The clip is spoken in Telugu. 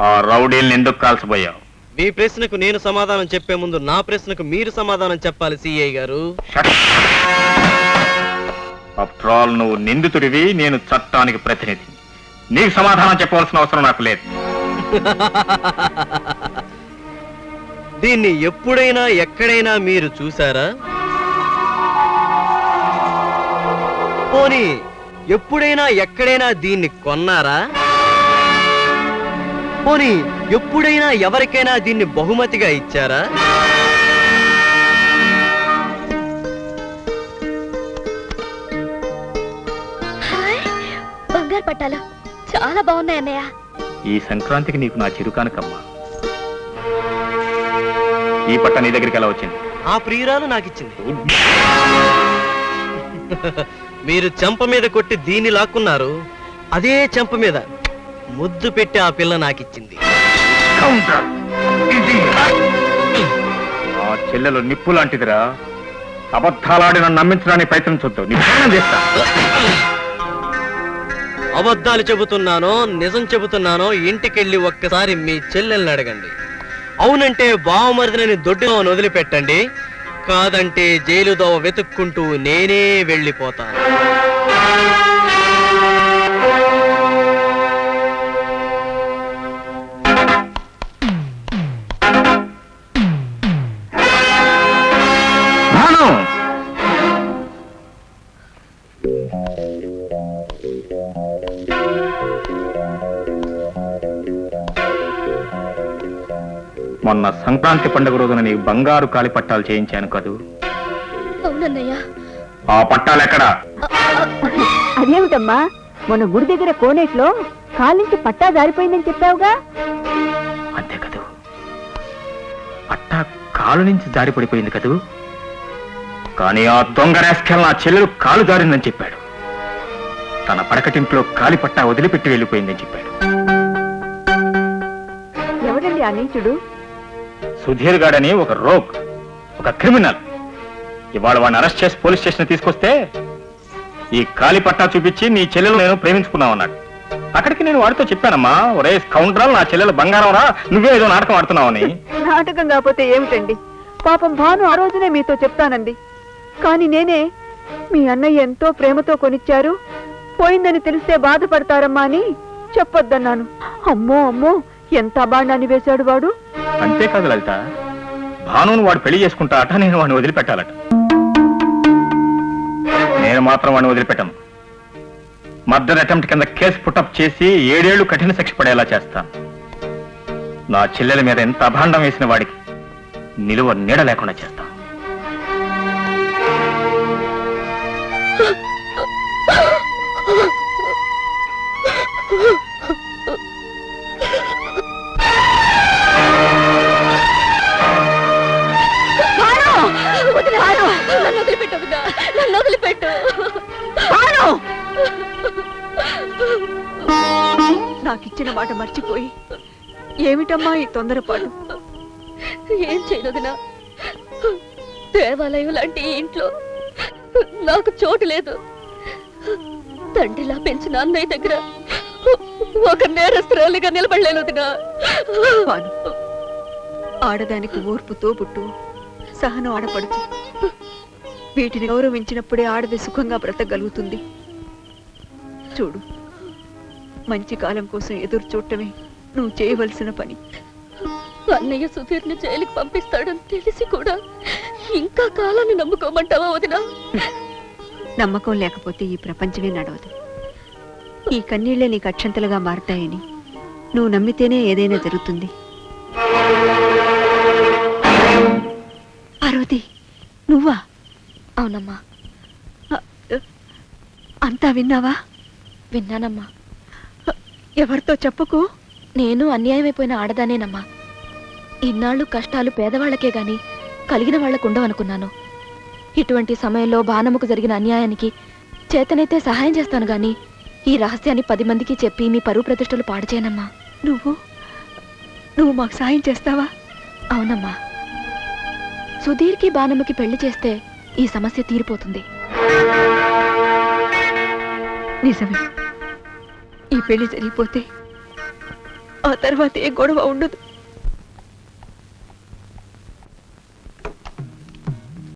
ఆ రౌడీల్ని ఎందుకు కాల్సిపోయావు? మీ ప్రశ్నకు నేను సమాధానం చెప్పే ముందు నా ప్రశ్నకు మీరు సమాధానం చెప్పాలి సిఐ గారు. ఆఫ్టర్ ఆల్ నువ్వు నిందితుడివి, నేను చట్టానికి ప్రతినిధి. నీకు సమాధానం చెప్పవలసిన అవసరం నాకు లేదు. దీన్ని ఎప్పుడైనా ఎక్కడైనా మీరు చూసారా? పోనీ ఎప్పుడైనా ఎక్కడైనా దీన్ని కొన్నారా? పోనీ ఎప్పుడైనా ఎవరికైనా దీన్ని బహుమతిగా ఇచ్చారా? బంగారు పట్టాలు చాలా బాగున్నాయి అన్నయ్య. ఈ సంక్రాంతికి నీకు నా చిరుకానుకమ్మా. ఈ పట్ట నీ దగ్గరికి ఎలా వచ్చింది? ఆ ప్రియురాలు నాకిచ్చింది. మీరు చెంప మీద కొట్టి దీన్ని లాక్కున్నారు, అదే చెంప మీద ముద్దు పెట్టి ఆ పిల్ల నాకిచ్చింది. ఆ చెల్లెలు నిప్పు లాంటిదిరా. అబద్ధాలాడి నన్ను నమ్మించడానికి ప్రయత్నించొద్దు. చేస్తా. అబద్ధాలు చెబుతున్నానో నిజం చెబుతున్నానో ఇంటికెళ్ళి ఒక్కసారి మీ చెల్లెల్ని అడగండి. అవునంటే బావమరిదిని దొడ్డిలో వదిలిపెట్టండి, కాదంటే జైలు దోవ వెతుక్కుంటూ నేనే వెళ్ళిపోతాను. మొన్న సంక్రాంతి పండుగ రోజున నీకు బంగారు కాలి పట్టాలు చేయించాను కదూ? అవునన్నయ్య. ఆ పట్టాలు ఎక్కడా? అదేమిటమ్మా, మొన్న గుడి దగ్గర కోనేట్లో కాలించి పట్టా జారిపోయిందని చెప్పావుగా? అంతే కదూ, పట్టా కాలు నుంచి జారి పడిపోయింది కదూ. కానీ ఆ దొంగ రాస్కెల్ నా చెల్లెలు కాలు జారిందని చెప్పాడు. తన పడకటింట్లో కాలి పట్టా వదిలిపెట్టి వెళ్ళిపోయిందని చెప్పాడు. ఎవడండి ఆ నీచుడు? సుధీర్ గాడని ఒక రోగ్, ఒక క్రిమినల్. ఇవాళ వాడిని అరెస్ట్ చేసి పోలీస్ స్టేషన్ తీసుకొస్తే ఈ కాలి పట్టా చూపించి నీ చెల్లెలు నేను ప్రేమించుకున్నావు. అక్కడికి నేను వాడితో చెప్పానమ్మా, ఒరే స్కౌండ్రల్, నా చెల్లెలు బంగారం రా, నువ్వే ఏదో నాటకం ఆడుతున్నావని. నాటకం కాకపోతే ఏమిటండి? పాపం భాను ఆ రోజునే మీతో చెప్తానండి. కానీ నేనే మీ అన్నయ్య ఎంతో ప్రేమతో కొనిచ్చారు, పోయిందని తెలిస్తే బాధపడతారమ్మా అని చెప్పొద్దన్నాను. అమ్మో అమ్మో, ఎంత అబాండాన్ని వేశాడు వాడు. అంతేకాదు లలిత, భానుని వాడు పెళ్లి చేసుకుంటా అట, నేను వాడిని వదిలిపెట్టాలట. నేను మాత్రం వాడిని వదిలిపెట్టాను. మర్డర్ అటెంప్ట్ కింద కేసు పుటప్ చేసి 7 ఏళ్లు కఠిన శిక్ష పడేలా చేస్తాను. నా చెల్లెల మీద ఎంత అభాండం వేసిన వాడికి నిలువ నీడ లేకుండా చేస్తాను. నాకిచ్చిన మాట మర్చిపోయి ఏమిటమ్మా ఈ తొందరపాటు? ఏం చేయలేదునా, దేవాలయం లాంటి ఈ ఇంట్లో నాకు చోటు లేదు. తండ్రిలా పెంచిన అన్నయ్య దగ్గర ఒక నేరస్తురాలిగా నిలబడలేదునా. ఆడదానికి ఓర్పుతో పుట్టు, సహనం ఆడపడుచు. వీటిని గౌరవించినప్పుడే ఆడది సుఖంగా బ్రతకగలుగుతుంది. చూడు, మంచి కాలం కోసం ఎదురు చూడటమే నువ్వు చేయవలసిన పని. అన్నయ్య సుధీర్ని జైలుకి పంపిస్తాడని తెలిసి కూడా ఇంకా కాలాన్ని నమ్ముకోమంటావా వదినా? నమ్మకం లేకపోతే ఈ ప్రపంచమే నడవదు. ఈ కన్నీళ్లే నీకు అక్షంతలుగా మారతాయని నువ్వు నమ్మితేనే ఏదైనా జరుగుతుంది. పార్వతి, నువ్వా? అవునమ్మా. అంతా విన్నావా? విన్నానమ్మా. ఎవరితో చెప్పకు. నేను అన్యాయమైపోయిన ఆడదానేనమ్మా. ఇన్నాళ్ళు కష్టాలు పేదవాళ్లకే గాని కలిగిన వాళ్లకు ఉండవనుకున్నాను. ఇటువంటి సమయంలో భానముకు జరిగిన అన్యాయానికి చేతనైతే సహాయం చేస్తాను గాని ఈ రహస్యాన్ని 10 మందికి చెప్పి మీ పరువు ప్రతిష్టలు పాడు చేయనమ్మా. నువ్వు మాకు సాయం చేస్తావా? అవునమ్మా. సుధీర్కి బాణముకి పెళ్లి చేస్తే ఈ సమస్య తీరిపోతుంది. నిజమే. ఈ పెళ్లి జరిగిపోతే ఆ తర్వాత ఏ గొడవ ఉండదు.